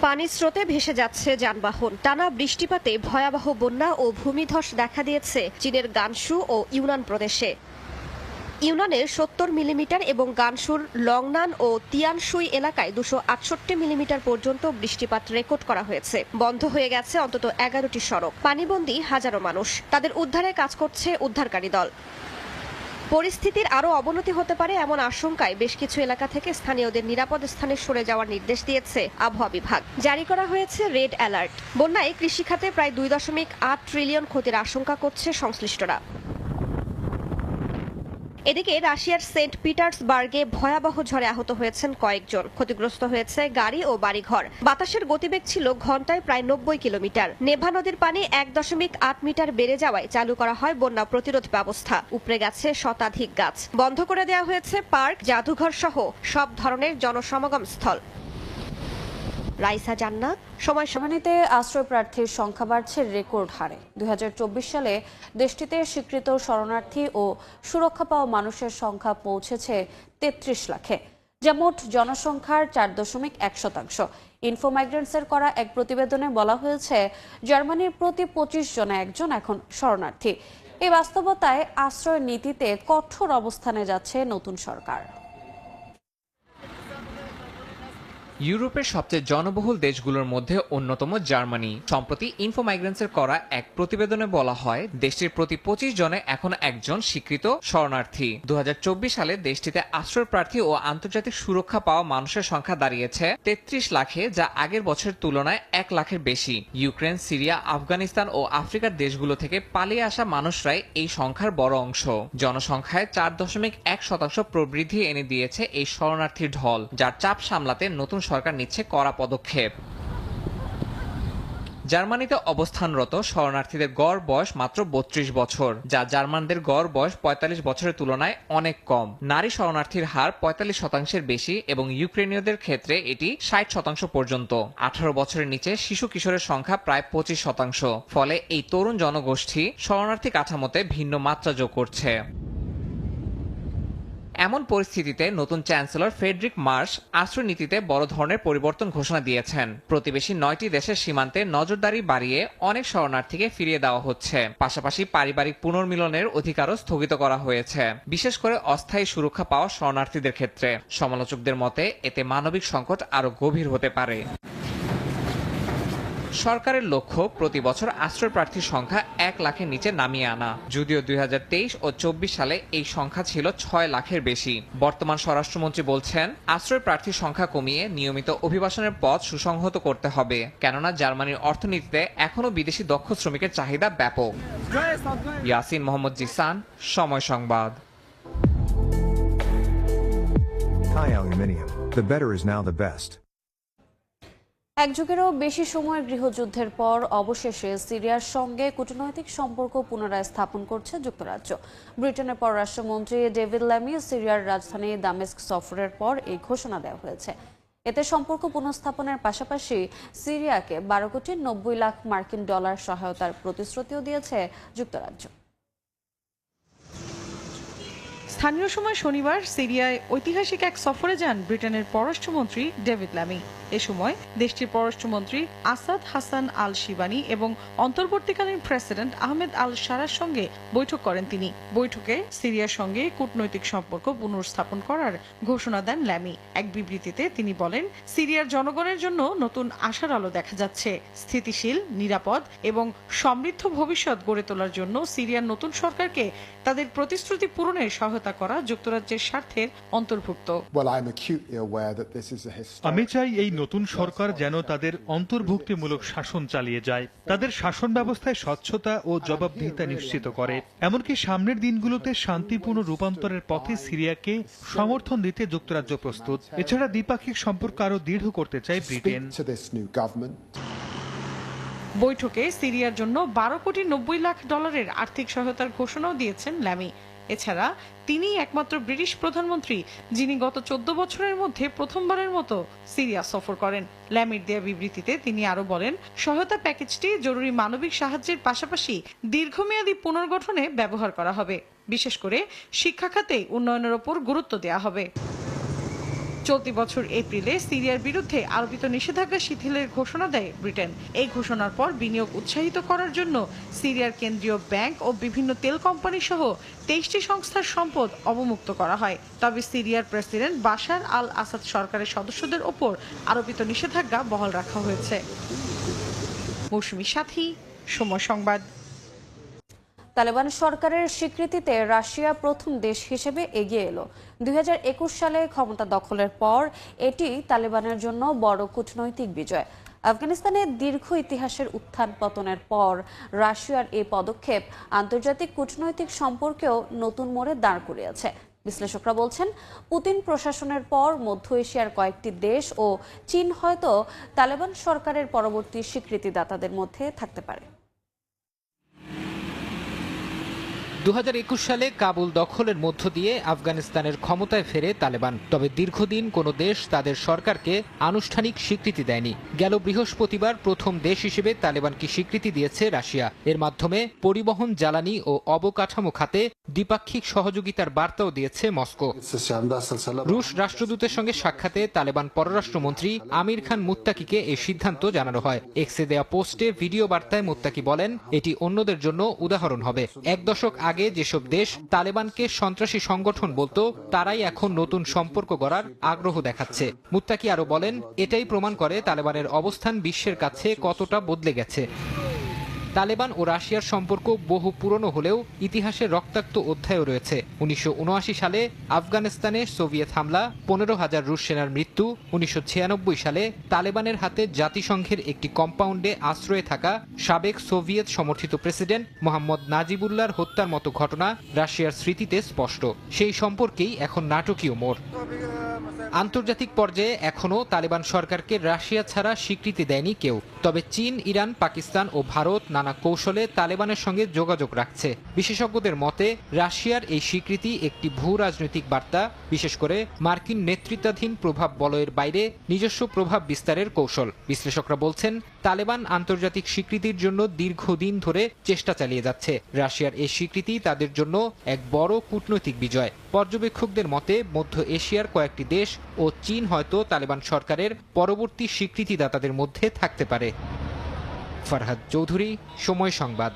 পানির স্রোতে ভেসে যাচ্ছে যানবাহন। টানা বৃষ্টিপাতে ভয়াবহ বন্যা ও ভূমিধস দেখা দিয়েছে চীনের গানসু ও ইউনান প্রদেশে। ইউনানের 70 মিলিমিটার এবং গানসুর লংনান ও তিয়ানশুই এলাকায় 268 মিলিমিটার পর্যন্ত বৃষ্টিপাত রেকর্ড করা হয়েছে। বন্ধ হয়ে গেছে অন্তত 11টি সড়ক। পানিবন্দী হাজারো মানুষ। তাদের উদ্ধারে কাজ করছে উদ্ধারকারী দল। পরিস্থিতির আরও অবনতি হতে পারে এমন আশঙ্কায় বেশ কিছু এলাকা থেকে স্থানীয়দের নিরাপদ স্থানে সরে যাওয়ার নির্দেশ দিয়েছে আবহাওয়া বিভাগ। জারি করা হয়েছে রেড অ্যালার্ট। বন্যায় কৃষিখাতে প্রায় 2.8 ট্রিলিয়ন ক্ষতির আশঙ্কা করছে সংশ্লিষ্টরা। এদিকে রাশিয়ার সেন্ট পিটার্সবার্গে ভয়াবহ ঝড়ে আহত হয়েছেন কয়েকজন। ক্ষতিগ্রস্ত হয়েছে গাড়ি ও বাড়িঘর। বাতাসের গতিবেগ ছিল ঘন্টায় প্রায় 90 কিলোমিটার। নেভা নদীর পানি 1.8 মিটার বেড়ে যাওয়ায় চালু করা হয় বন্যা প্রতিরোধ ব্যবস্থা। উপড়ে গেছে শতাধিক গাছ। বন্ধ করে দেওয়া হয়েছে পার্ক, জাদুঘর সহ সব ধরনের জনসমাগম স্থল। রাইসা জান্নাত, সময়। জার্মানিতে আশ্রয় প্রার্থীর সংখ্যা বাড়ছে রেকর্ড হারে। 2024 সালে দেশটিতে স্বীকৃত শরণার্থী ও সুরক্ষা পাওয়া মানুষের সংখ্যা পৌঁছেছে 33 লাখে, যা মোট জনসংখ্যার 4.1%। ইনফো মাইগ্রেন্টসের করা এক প্রতিবেদনে বলা হয়েছে, জার্মানির প্রতি 25 জনে একজন এখন শরণার্থী। এই বাস্তবতায় আশ্রয় নীতিতে কঠোর অবস্থানে যাচ্ছে নতুন সরকার। ইউরোপের সবচেয়ে জনবহুল দেশগুলোর মধ্যে অন্যতম জার্মানি। সম্প্রতি ইনফো মাইগ্রেন্টসের করা এক প্রতিবেদনে বলা হয়, দেশটির প্রতি 25 জনে এখন একজন স্বীকৃত শরণার্থী। 2024 সালে দেশটিতে আশ্রয় প্রার্থী ও আন্তর্জাতিক সুরক্ষা পাওয়া মানুষের সংখ্যা দাঁড়িয়েছে 33 লাখে, যা আগের বছরের তুলনায় 1 লাখের বেশি। ইউক্রেন, সিরিয়া, আফগানিস্তান ও আফ্রিকার দেশগুলো থেকে পালিয়ে আসা মানুষরাই এই সংখ্যার বড় অংশ। জনসংখ্যায় 4.1% প্রবৃদ্ধি এনে দিয়েছে এই শরণার্থীর ঢল, যার চাপ সামলাতে নতুন সরকার নিচ্ছে কড়া পদক্ষেপ। জার্মানিতে অবস্থানরত শরণার্থীদের গড় বয়স মাত্র 32 বছর, যা জার্মানদের গড় বয়স 45 বছরের তুলনায় অনেক কম। নারী শরণার্থীর হার 45%-এর বেশি এবং ইউক্রেনীয়দের ক্ষেত্রে এটি 60% পর্যন্ত। 18 বছরের নিচে শিশু কিশোরের সংখ্যা প্রায় 25%। ফলে এই তরুণ জনগোষ্ঠী শরণার্থী কাঠামোতে ভিন্ন মাত্রা যোগ করছে। এমন পরিস্থিতিতে নতুন চ্যান্সেলর ফ্রেডরিক মার্শ আশ্রয় নীতিতে বড় ধরনের পরিবর্তন ঘোষণা দিয়েছেন। প্রতিবেশী 9টি দেশের সীমান্তে নজরদারি বাড়িয়ে অনেক শরণার্থীকে ফিরিয়ে দেওয়া হচ্ছে। পাশাপাশি পারিবারিক পুনর্মিলনের অধিকারও স্থগিত করা হয়েছে, বিশেষ করে অস্থায়ী সুরক্ষা পাওয়া শরণার্থীদের ক্ষেত্রে। সমালোচকদের মতে এতে মানবিক সংকট আরও গভীর হতে পারে। সরকারের লক্ষ্য প্রতি বছর আশ্রয় প্রার্থীর সংখ্যা 1 লাখের নিচে নামিয়ে আনা। যদিও 2023 ও 24 সালে এই সংখ্যা ছিল 6 লাখের বেশি। বর্তমান স্বরাষ্ট্রমন্ত্রী বলছেন, আশ্রয় প্রার্থীর সংখ্যা কমিয়ে নিয়মিত অভিবাসনের পথ সুসংহত করতে হবে, কেননা জার্মানির অর্থনীতিতে এখনও বিদেশি দক্ষ শ্রমিকের চাহিদা ব্যাপক। ইয়াসিন মোহাম্মদ জিসান, সময় সংবাদ। Thai Aluminium. The better is now the best. এক যুগেরও বেশি সময়ের গৃহযুদ্ধের পর অবশেষে সিরিয়ার সঙ্গে কূটনৈতিক সম্পর্ক পুনরায় স্থাপন করছে যুক্তরাজ্য। ব্রিটেনের পররাষ্ট্রমন্ত্রী ডেভিড ল্যামি সিরিয়ার রাজধানী দামেস্ক সফরের পর এই ঘোষণা দেওয়া হয়েছে। এতে সম্পর্ক পুনঃস্থাপনের পাশাপাশি সিরিয়াকে 12.90 লাখ মার্কিন ডলার সহায়তার প্রতিশ্রুতিও দিয়েছে যুক্তরাজ্য। স্থানীয় সময় শনিবার সিরিয়ায় ঐতিহাসিক এক সফরে যান ব্রিটেনের পররাষ্ট্রমন্ত্রী ডেভিড ল্যামি। এ সময় দেশটির পররাষ্ট্রমন্ত্রী আসাদ হাসান আল শিবানি এবং অন্তর্বর্তীকালীন প্রেসিডেন্ট আহমেদ আল শারার সঙ্গে বৈঠক করেন তিনি। বৈঠকে সিরিয়ার সঙ্গে কূটনৈতিক সম্পর্ক পুনর্স্থাপন করার ঘোষণা দেন ল্যামি। এক বিবৃতিতে তিনি বলেন, সিরিয়ার জনগণের জন্য নতুন আশার আলো দেখা যাচ্ছে। স্থিতিশীল, নিরাপদ এবং সমৃদ্ধ ভবিষ্যৎ গড়ে তোলার জন্য সিরিয়ার নতুন সরকারকে তাদের প্রতিশ্রুতি পূরণের সহায়তা করা যুক্তরাজ্যের স্বার্থের অন্তর্ভুক্ত। আমি চাই এই নতুন সরকার যেন তাদের অন্তর্ভুক্তিমূলক শাসন চালিয়ে যায়, তাদের শাসন ব্যবস্থায় স্বচ্ছতা ও জবাবদিহিতা নিশ্চিত করে। এমনকি সামনের দিনগুলোতে শান্তিপূর্ণ রূপান্তরের পথে সিরিয়াকে সমর্থন দিতে যুক্তরাজ্য প্রস্তুত। এছাড়া দ্বিপাক্ষিক সম্পর্ক আরও দৃঢ় করতে চায় ব্রিটেন। বৈঠকে সিরিয়ার জন্য 12.90 লাখ ডলারের আর্থিক সহায়তার ঘোষণাও দিয়েছেন ল্যামি। এছাড়া তিনিই একমাত্র ব্রিটিশ প্রধানমন্ত্রী যিনি গত 14 বছরের মধ্যে প্রথমবারের মতো সিরিয়া সফর করেন। ল্যামির দেয়া বিবৃতিতে তিনি আরো বলেন, সহায়তা প্যাকেজটি জরুরি মানবিক সাহায্যের পাশাপাশি দীর্ঘমেয়াদী পুনর্গঠনে ব্যবহার করা হবে। বিশেষ করে শিক্ষা খাতে উন্নয়নের ওপর গুরুত্ব দেওয়া হবে। চলতি বছর এপ্রিলে সিরিয়ার বিরুদ্ধে আরোপিত নিষেধাজ্ঞা শিথিলের ঘোষণা দেয় ব্রিটেন। এই ঘোষণার পর বিনিয়োগ উৎসাহিত করার জন্য সিরিয়ার কেন্দ্রীয় ব্যাংক ও বিভিন্ন তেল কোম্পানি সহ 23টি সংস্থার সম্পদ অবমুক্ত করা হয়। তবে সিরিয়ার প্রেসিডেন্ট বাশার আল আসাদ সরকারের সদস্যদের ওপর আরোপিত নিষেধাজ্ঞা বহাল রাখা হয়েছে। মৌসুমী সাথী, সময় সংবাদ। তালেবান সরকারের স্বীকৃতিতে রাশিয়া প্রথম দেশ হিসেবে এগিয়ে এলো। 2021 সালে ক্ষমতা দখলের পর এটি তালেবানের জন্য বড় কূটনৈতিক বিজয়। আফগানিস্তানের দীর্ঘ ইতিহাসের উত্থান পতনের পর রাশিয়ার এই পদক্ষেপ আন্তর্জাতিক কূটনৈতিক সম্পর্কেও নতুন মোড়ে দাঁড় করিয়েছে। বিশ্লেষকরা বলছেন, পুতিন প্রশাসনের পর মধ্য এশিয়ার কয়েকটি দেশ ও চীন হয়তো তালেবান সরকারের পরবর্তী স্বীকৃতিদাতাদের মধ্যে থাকতে পারে। 2021 সালে কাবুল দখলের মধ্য দিয়ে আফগানিস্তানের ক্ষমতায় ফেরে তালেবান। তবে দীর্ঘদিন কোনো দেশ তাদের সরকারকে আনুষ্ঠানিক স্বীকৃতি দেয়নি। গেল বৃহস্পতিবার প্রথম দেশ হিসেবে তালেবানকে স্বীকৃতি দিয়েছে রাশিয়া। এর মাধ্যমে পরিবহন, জ্বালানি ও অবকাঠামো খাতে দ্বিপাক্ষিক সহযোগিতার বার্তাও দিয়েছে মস্কো। রুশ রাষ্ট্রদূতের সঙ্গে সাক্ষাতে তালেবান পররাষ্ট্রমন্ত্রী আমির খান মুত্তাকিকে এই সিদ্ধান্ত জানানো হয়। এক্সে দেয়া পোস্টে ভিডিও বার্তায় মুত্তাকি বলেন, এটি অন্যদের জন্য উদাহরণ হবে। এক দশক আগে যেসব দেশ তালেবানকে সন্ত্রাসী সংগঠন বলতো, তারাই এখন নতুন সম্পর্ক গড়ার আগ্রহ দেখাচ্ছে। মুত্তাকি আরো বলেন, এটাই প্রমাণ করে তালেবানের অবস্থান বিশ্বের কাছে কতটা বদলে গেছে। তালেবান ও রাশিয়ার সম্পর্ক বহু পুরনো হলেও ইতিহাসে রক্তাক্ত অধ্যায়ও রয়েছে। 1979 সালে আফগানিস্তানে সোভিয়েত হামলা, 15,000 রুশ সেনার মৃত্যু। 1996 সালে তালেবানের হাতে জাতিসংঘের একটি কম্পাউন্ডে আশ্রয়ে থাকা সাবেক সোভিয়েত সমর্থিত প্রেসিডেন্ট মোহাম্মদ নাজিবুল্লাহর হত্যার মতো ঘটনা রাশিয়ার স্মৃতিতে স্পষ্ট। সেই সম্পর্কেই এখন নাটকীয় মোড়। আন্তর্জাতিক পর্যায়ে এখনও তালেবান সরকারকে রাশিয়া ছাড়া স্বীকৃতি দেয়নি কেউ। তবে চীন, ইরান, পাকিস্তান ও ভারত নানা কৌশলে তালেবানের সঙ্গে যোগাযোগ রাখছে। বিশেষজ্ঞদের মতে রাশিয়ার এই স্বীকৃতি একটি ভূ রাজনৈতিক বার্তা, বিশেষ করে মার্কিন নেতৃত্বাধীন প্রভাব বলয়ের বাইরে নিজস্ব প্রভাব বিস্তারের কৌশল। বিশ্লেষকরা বলছেন, তালেবান আন্তর্জাতিক স্বীকৃতির জন্য দীর্ঘদিন ধরে চেষ্টা চালিয়ে যাচ্ছে। রাশিয়ার এই স্বীকৃতি তাদের জন্য এক বড় কূটনৈতিক বিজয়। পর্যবেক্ষকদের মতে মধ্য এশিয়ার কয়েকটি দেশ ও চীন হয়তো তালেবান সরকারের পরবর্তী স্বীকৃতিদাতাদের মধ্যে থাকতে পারে। ফারহাদ চৌধুরী, সময় সংবাদ।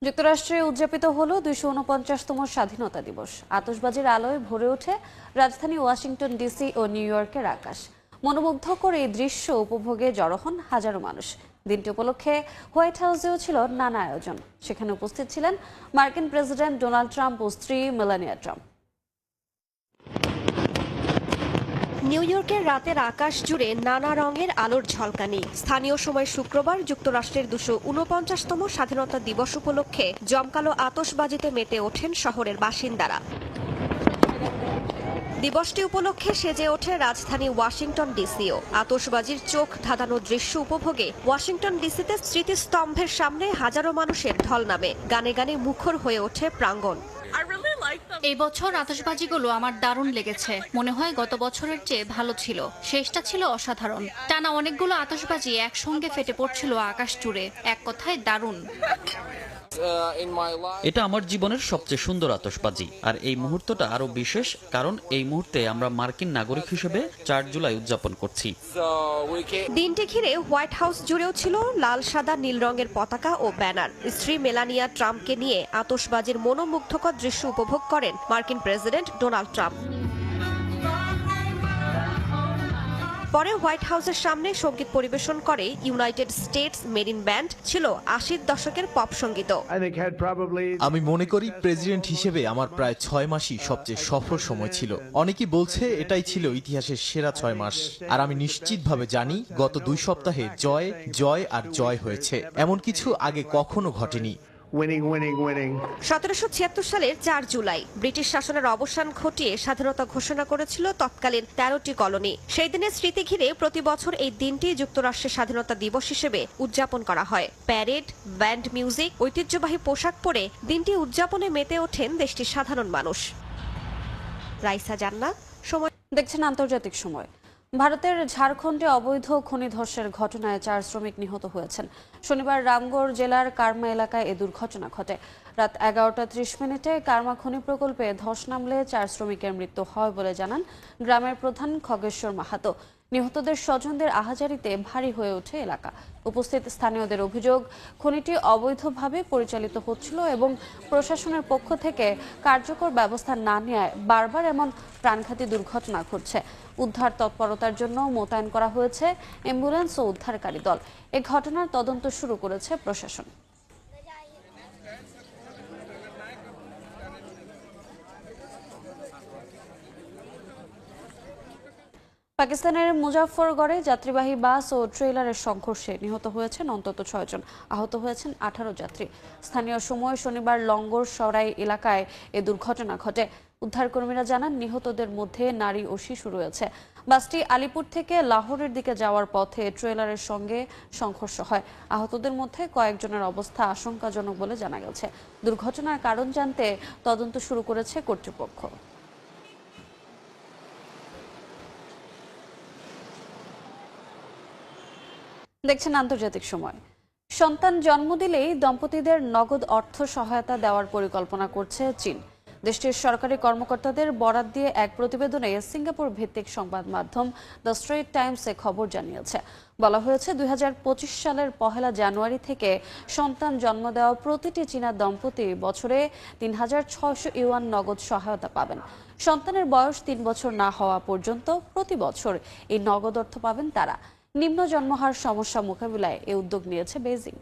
যুক্তরাষ্ট্রে উদযাপিত হলো 249তম স্বাধীনতা দিবস। আতশবাজির আলোয় ভরে ওঠে রাজধানী ওয়াশিংটন ডিসি ও নিউ ইয়র্কের আকাশ। মনোমুগ্ধকর এই দৃশ্য উপভোগে জড়ো হন হাজারো মানুষ। দিনটি উপলক্ষে হোয়াইট হাউসেও ছিল নানা আয়োজন। সেখানে উপস্থিত ছিলেন মার্কিন প্রেসিডেন্ট ডোনাল্ড ট্রাম্প ও স্ত্রী মেলানিয়া ট্রাম্প। নিউ ইয়র্কের রাতের আকাশ জুড়ে নানা রঙের আলোর ঝলকানি। স্থানীয় সময় শুক্রবার যুক্তরাষ্ট্রের 249তম স্বাধীনতা দিবস উপলক্ষে জমকালো আতশবাজিতে মেতে ওঠেন শহরের বাসিন্দারা। দিবসটি উপলক্ষে সেজে ওঠে রাজধানী ওয়াশিংটন ডিসিও। আতশবাজির চোখ ধাঁধানো দৃশ্য উপভোগে ওয়াশিংটন ডিসিতে স্মৃতিস্তম্ভের সামনে হাজারো মানুষের ঢল নামে। গানে গানে মুখর হয়ে ওঠে প্রাঙ্গণ। এই বছর আতশবাজিগুলো আমার দারুণ লেগেছে। মনে হয় গত বছরের চেয়ে ভালো ছিল। শেষটা ছিল অসাধারণ। টানা অনেকগুলো আতশবাজি একসঙ্গে ফেটে পড়ছিল আকাশ জুড়ে। এক কথায় দারুণ। এটা আমার জীবনের সবচেয়ে সুন্দর আতশবাজি। আর এই মুহূর্তটা আরো বিশেষ, কারণ এই মুহূর্তে আমরা মার্কিন নাগরিক হিসেবে 4 জুলাই উদযাপন করছি। দিনটি ঘিরে হোয়াইট হাউস জুড়েও ছিল লাল, সাদা, নীল রঙের পতাকা ও ব্যানার। স্ত্রী মেলানিয়া ট্রাম্পকে নিয়ে আতশবাজির মনোমুগ্ধকর দৃশ্য উপভোগ করেন মার্কিন প্রেসিডেন্ট ডোনাল্ড ট্রাম্প। পরে হোয়াইট হাউসের সামনে সঙ্গীত পরিবেশন করে ইউনাইটেড স্টেটস মেরিন ব্যান্ড। ছিল 80 দশকের পপ সঙ্গীত। আমি মনে করি প্রেসিডেন্ট হিসেবে আমার প্রায় 6 মাসই সবচেয়ে সফল সময় ছিল। অনেকেই বলছে এটাই ছিল ইতিহাসের সেরা 6 মাস। আর আমি নিশ্চিতভাবে জানি গত 2 সপ্তাহে জয়, জয় আর জয় হয়েছে। এমন কিছু আগে কখনো ঘটেনি। winning. 1776 সালের 4 জুলাই ব্রিটিশ শাসনের অবসান ঘটিয়ে স্বাধীনতা ঘোষণা করেছিল তৎকালীন 13টি কলোনি। সেই দিনের স্মৃতি ঘিরে প্রতি বছর এই দিনটি যুক্তরাষ্ট্রের স্বাধীনতা দিবস হিসেবে উদযাপন করা হয়। প্যারেড, ব্যান্ড মিউজিক, ঐতিহ্যবাহী পোশাক পরে দিনটি উদযাপনে মেতে ওঠেন দেশটির সাধারণ মানুষ। রাইসা জান্নাত, সময়। দেখছেন আন্তর্জাতিক সময়। ভারতের ঝাড়খণ্ডে অবৈধ খনি ধসের ঘটনায় 4 শ্রমিক নিহত হয়েছেন। শনিবার রামগড় জেলার কারমা এলাকায় এ দুর্ঘটনা ঘটে। রাত 11:30 কারমা খনি প্রকল্পে ধস নামলে 4 শ্রমিকের মৃত্যু হয় বলে জানান গ্রামের প্রধান খগেশ্বর মাহাতো। নিহতদের স্বজনদের আহাজারিতে ভারী হয়ে ওঠে এলাকা। উপস্থিত স্থানীয়দের অভিযোগ, খনিটি অবৈধভাবে পরিচালিত হচ্ছিল এবং প্রশাসনের পক্ষ থেকে কার্যকর ব্যবস্থা না নেওয়ায় বারবার এমন প্রাণঘাতী দুর্ঘটনা ঘটছে। উদ্ধার তৎপরতার জন্য মোতায়েন করা হয়েছে অ্যাম্বুলেন্স ও উদ্ধারকারী দল। এ ঘটনার তদন্ত শুরু করেছে প্রশাসন। পাকিস্তানের মুজাফফরগড়ে যাত্রীবাহী বাস ও ট্রেলারের সংঘর্ষে নিহত হয়েছেন অন্তত 6 জন, আহত হয়েছেন 18 যাত্রী। স্থানীয় সময় শনিবার লঙ্গর সরাই এলাকায় এ দুর্ঘটনা ঘটে। উদ্ধারকর্মীরা জানান নিহতদের মধ্যে নারী ও শিশু রয়েছে। বাসটি আলিপুর থেকে লাহোরের দিকে যাওয়ার পথে ট্রেলারের সঙ্গে সংঘর্ষ হয়। আহতদের মধ্যে কয়েকজনের অবস্থা আশঙ্কাজনক বলে জানা গেছে। দুর্ঘটনার কারণ জানতে তদন্ত শুরু করেছে কর্তৃপক্ষ। দেখছেন আন্তর্জাতিক সময়। সন্তান জন্ম দিলেই দম্পতিদের নগদ অর্থ সহায়তা দেওয়ার পরিকল্পনা করছে চীন। দেশটির সরকারি কর্মকর্তাদের বরাত দিয়ে এক প্রতিবেদনে সিঙ্গাপুর ভিত্তিক সংবাদ মাধ্যম দ্য স্ট্রেইট টাইমস এ খবর জানিয়েছে। বলা হয়েছে 2025 সালের 1 জানুয়ারি থেকে সন্তান জন্ম দেওয়া প্রতিটি চীনা দম্পতি বছরে 3600 ইউয়ান নগদ সহায়তা পাবেন। সন্তানের বয়স 3 বছর না হওয়া পর্যন্ত প্রতি বছর এই নগদ অর্থ পাবেন তারা। নিম্ন জন্মহার সমস্যা মোকাবিলায় এই উদ্যোগ নিয়েছে বেইজিং।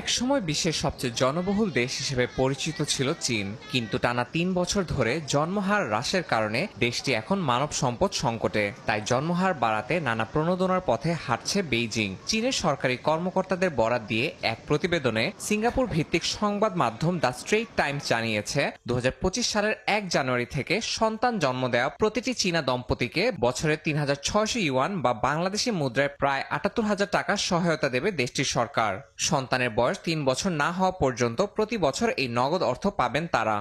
একসময় বিশ্বের সবচেয়ে জনবহুল দেশ হিসেবে পরিচিত ছিল চীন, কিন্তু টানা 3 বছর ধরে জন্মহার হ্রাসের কারণে দেশটি এখন মানব সম্পদ সংকটে। তাই জন্মহার বাড়াতে নানা প্রণোদনার পথে হাঁটছে বেইজিং। চীনের সরকারি কর্মকর্তাদের বরাত দিয়ে এক প্রতিবেদনে সিঙ্গাপুর ভিত্তিক সংবাদ মাধ্যম দ্য স্ট্রেইট টাইমস জানিয়েছে 2025 সালের 1 জানুয়ারি থেকে সন্তান জন্ম দেওয়া প্রতিটি চীনা দম্পতিকে বছরে 3600 ইউয়ান বা বাংলাদেশি মুদ্রায় প্রায় 78,000 টাকা সহায়তা দেবে দেশটির সরকার। সন্তানের বয়স 3 বছর না হওয়া পর্যন্ত প্রতি বছর এই নগদ অর্থ পাবেন তারা।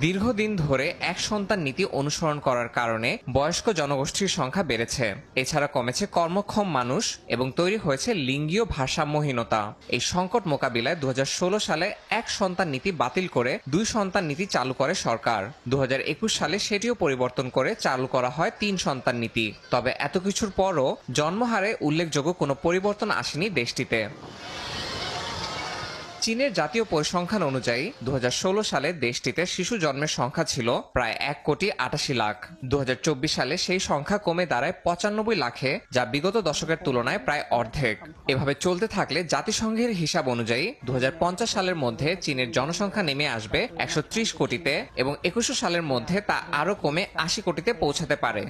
দীর্ঘদিন ধরে এক সন্তান নীতি অনুসরণ করার কারণে বয়স্ক জনগোষ্ঠীর সংখ্যা বেড়েছে। এছাড়া কমেছে কর্মক্ষম মানুষ এবং তৈরি হয়েছে লিঙ্গীয় ভারসাম্যহীনতা। এই সংকট মোকাবিলায় 2016 সালে এক সন্তান নীতি বাতিল করে 2 সন্তান নীতি চালু করে সরকার। 2021 সালে সেটিও পরিবর্তন করে চালু করা হয় 3 সন্তান নীতি। তবে এত কিছুর পরও জন্মহারে উল্লেখযোগ্য কোনো পরিবর্তন আসেনি দেশটিতে। চীনের জাতীয় পরিসংখ্যান অনুযায়ী 2016 সালে দেশটিতে শিশু জন্মের সংখ্যা ছিল প্রায় 1,88,00,000 লাখ। 2024 সালে সেই সংখ্যা কমে দাঁড়ায় 95 লাখে, যা বিগত দশকের তুলনায় প্রায় অর্ধেক। এভাবে চলতে থাকলে জাতিসংঘের হিসাব অনুযায়ী 2050 সালের মধ্যে চীনের জনসংখ্যা নেমে আসবে 130 কোটিতে এবং 2100 সালের মধ্যে তা আরও কমে 80 কোটিতে পৌঁছাতে পারে।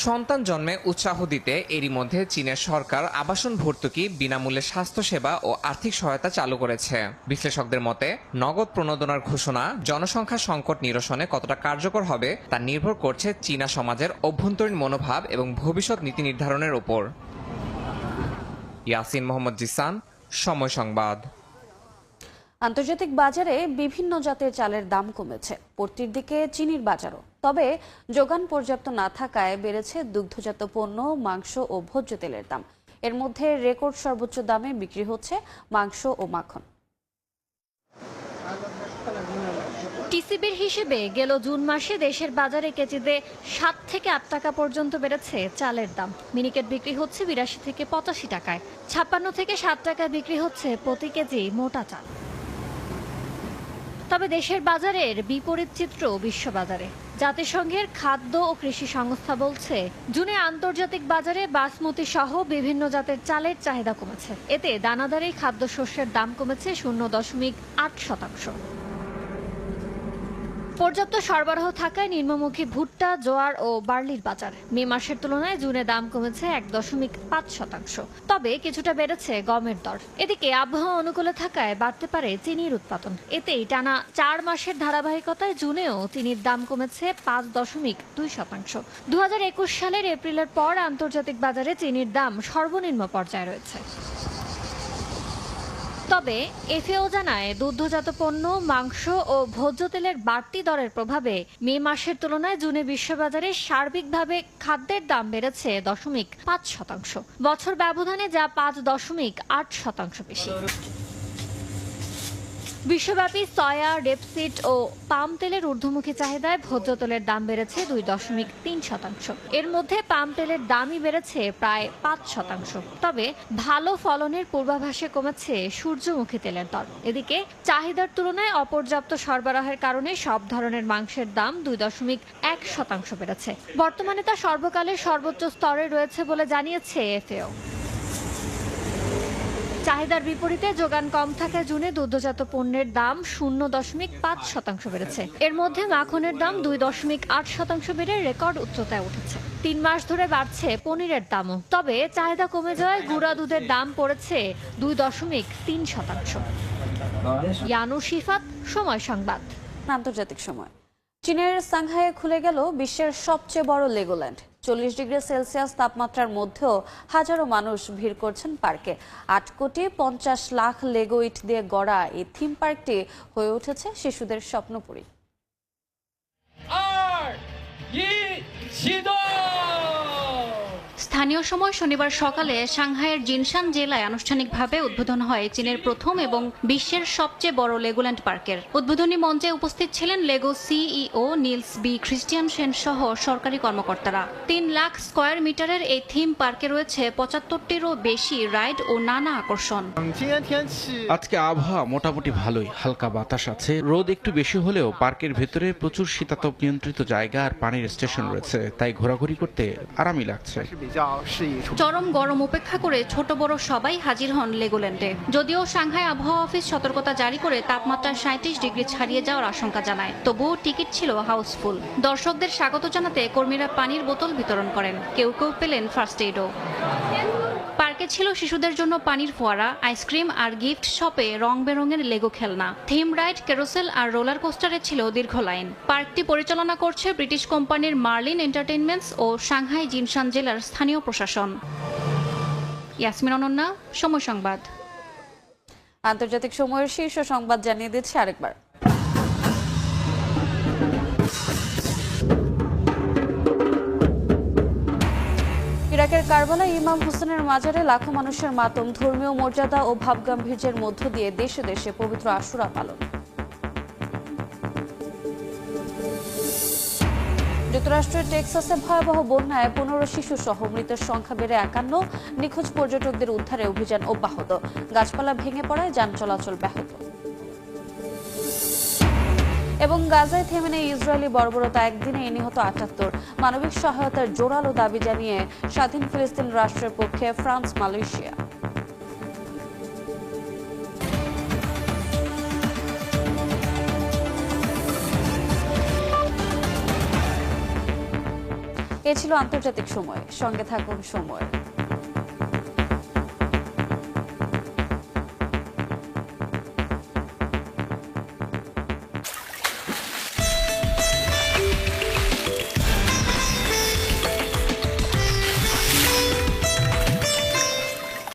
সন্তান জন্মে উৎসাহ দিতে এরই মধ্যে চীনের সরকার আবাসন ভর্তুকি, বিনামূল্যে স্বাস্থ্যসেবা ও আর্থিক সহায়তা চালু করেছে। বিশ্লেষকদের মতে নগদ প্রণোদনার ঘোষণা জনসংখ্যা সংকট নিরসনে কতটা কার্যকর হবে তা নির্ভর করছে চীনা সমাজের অভ্যন্তরীণ মনোভাব এবং ভবিষ্যৎ নীতি নির্ধারণের ওপর। ইয়াসিন মোহাম্মদ জিসান, সময় সংবাদ। আন্তর্জাতিক বাজারে বিভিন্ন জাতের চালের দাম কমেছে, পড়তির দিকে চিনির বাজারও। তবে যোগান পর্যাপ্ত না থাকায় বেড়েছে দুগ্ধজাত পণ্য, মাংস ও ভোজ্য তেলের দাম। এর মধ্যে রেকর্ড সর্বোচ্চ দামে বিক্রি হচ্ছে মাংস ও মাখন। টিসিবির হিসেবে গেল জুন মাসে দেশের বাজারে কেজিতে 7 থেকে 8 টাকা পর্যন্ত বেড়েছে চালের দাম। মিনিকেট বিক্রি হচ্ছে 82 থেকে 85 টাকায়, 56 থেকে 7 টাকায় বিক্রি হচ্ছে প্রতি কেজি মোটা চাল। তবে দেশের বাজারের বিপরীত চিত্র বিশ্ববাজারে। জাতিসংঘের খাদ্য ও কৃষি সংস্থা বলছে, জুনে আন্তর্জাতিক বাজারে বাসমতি সহ বিভিন্ন জাতের চালের চাহিদা কমেছে। এতে দানাদার এই খাদ্যশস্যের দাম কমেছে 0.8%। পর্যাপ্ত সরবরাহ থাকায় নিম্নমুখী ভুট্টা, জোয়ার ও বার্লির বাজার মে মাসের তুলনায় জুনে দাম কমেছে 1.5%। তবে কিছুটা বেড়েছে গমের দর। এদিকে আবহাওয়া অনুকূলে থাকায় বাড়তে পারে চিনির উৎপাদন। এতেই টানা 4 মাসের ধারাবাহিকতায় জুনেও চিনির দাম কমেছে 5.2%। 2021 সালের এপ্রিলের পর আন্তর্জাতিক বাজারে চিনির দাম সর্বনিম্ন পর্যায়ে রয়েছে। তবে এফএও জানায় দুগ্ধজাত পণ্য, মাংস ও ভোজ্য তেলের বাড়তি দরের প্রভাবে মে মাসের তুলনায় জুনে বিশ্ববাজারে সার্বিকভাবে খাদ্যের দাম বেড়েছে 0.5%। বছর ব্যবধানে যা 5.8% বেশি। বিশ্বব্যাপী সয়া, রেপসিড ও পাম তেলের ঊর্ধ্বমুখী চাহিদায় ভোজ্য তেলের দাম বেড়েছে 2.3%। এর মধ্যে পাম তেলের দামই বেড়েছে প্রায় 5%। তবে ভালো ফলনের পূর্বাভাসে কমেছে সূর্যমুখী তেলের দর। এদিকে চাহিদার তুলনায় অপর্যাপ্ত সরবরাহের কারণে সব ধরনের মাংসের দাম 2.1% বেড়েছে। বর্তমানে তা সর্বকালের সর্বোচ্চ স্তরে রয়েছে বলে জানিয়েছে এফএও। চাহিদার বিপরীতে যোগান কম থাকায় জুনে দুগ্ধজাত পণ্যের দাম 0.5% বেড়েছে। এর মধ্যে মাখনের দাম 2.8% বেড়ে রেকর্ড উচ্চতায় উঠেছে। 3 মাস ধরে বাড়ছে পনিরের দামও। তবে চাহিদা কমে যাওয়ায় গুঁড়া দুধের দাম পড়েছে 2.3%। ইয়ানু শিফাত, সময় সংবাদ। আন্তর্জাতিক সময়। চীনের সাংহাইয়ে খুলে গেল বিশ্বের সবচেয়ে বড় লেগোল্যান্ড। 40 ডিগ্রি সেলসিয়াস তাপমাত্রার মধ্যেও হাজারো মানুষ ভিড় করছেন পার্কে। 8.50 কোটি লেগো ইট দিয়ে গড়া এই থিম পার্কটি হয়ে উঠেছে শিশুদের স্বপ্নপুরী। স্থানীয় সময় শনিবার সকালে সাংহাইয়ের জিনশান জেলায় আনুষ্ঠানিকভাবে উদ্বোধন হয় চীনের প্রথম এবং বিশ্বের সবচেয়ে বড় লেগোল্যান্ড পার্কের। উদ্বোধনী মঞ্চে উপস্থিত ছিলেন লেগো সিইও নিলস বি ক্রিস্টিয়ানসেন সহ সরকারি কর্মকর্তারা। 3 লাখ স্কয়ার মিটারের এই থিম পার্কে রয়েছে 75টিরও বেশি রাইড ও নানা আকর্ষণ। আজকে আবহাওয়া মোটামুটি ভালোই, হালকা বাতাস আছে। রোদ একটু বেশি হলেও পার্কের ভেতরে প্রচুর শীতাতপ নিয়ন্ত্রিত জায়গা আর পানির স্টেশন রয়েছে, তাই ঘোরাঘুরি করতে আরামই লাগছে। চরম গরম উপেক্ষা করে ছোট বড় সবাই হাজির হন লেগোল্যান্ডে। যদিও সাংহাই আবহাওয়া অফিস সতর্কতা জারি করে তাপমাত্রা 37 ডিগ্রি ছাড়িয়ে যাওয়ার আশঙ্কা জানায়, তবুও টিকিট ছিল হাউসফুল। দর্শকদের স্বাগত জানাতে কর্মীরা পানির বোতল বিতরণ করেন, কেউ কেউ পেলেন ফার্স্ট এইডও। পার্কে ছিল শিশুদের জন্য পানির ফোয়ারা, আইসক্রিম আর গিফট শপে রং বেরঙের লেগো খেলনা। থিম রাইড, ক্যারোসেল আর রোলার কোস্টারে ছিল দীর্ঘ লাইন। পার্কটি পরিচালনা করছে ব্রিটিশ কোম্পানির মার্লিন এন্টারটেইনমেন্টস ও সাংহাই জিনশান জেলার স্থানীয় প্রশাসন। ইয়াসমিন অনন্যা, সময় সংবাদ। আন্তর্জাতিক সময়ের শীর্ষ সংবাদ জানিয়ে দিচ্ছে আরেকবার। ইরাকের কারবালায় ইমাম হোসেনের মাজারে লাখো মানুষের মাতম, ধর্মীয় মর্যাদা ও ভাবগাম্ভীর্যের মধ্য দিয়ে দেশে দেশে পবিত্র আশুরা পালন। যুক্তরাষ্ট্রের টেক্সাসে ভয়াবহ বন্যায় 15 শিশু সহ মৃতের সংখ্যা বেড়ে 51। নিখোঁজ পর্যটকদের উদ্ধারে অভিযান অব্যাহত। গাছপালা ভেঙে পড়ায় যান চলাচল ব্যাহত। এবং গাজায় থেমে নেই ইসরায়েলি বর্বরতা, একদিনে নিহত 78। মানবিক সহায়তার জোরালো দাবি জানিয়ে স্বাধীন ফিলিস্তিন রাষ্ট্রের পক্ষে ফ্রান্স, মালয়েশিয়া। এ ছিল আন্তর্জাতিক সময়। সঙ্গে থাকুন সময়।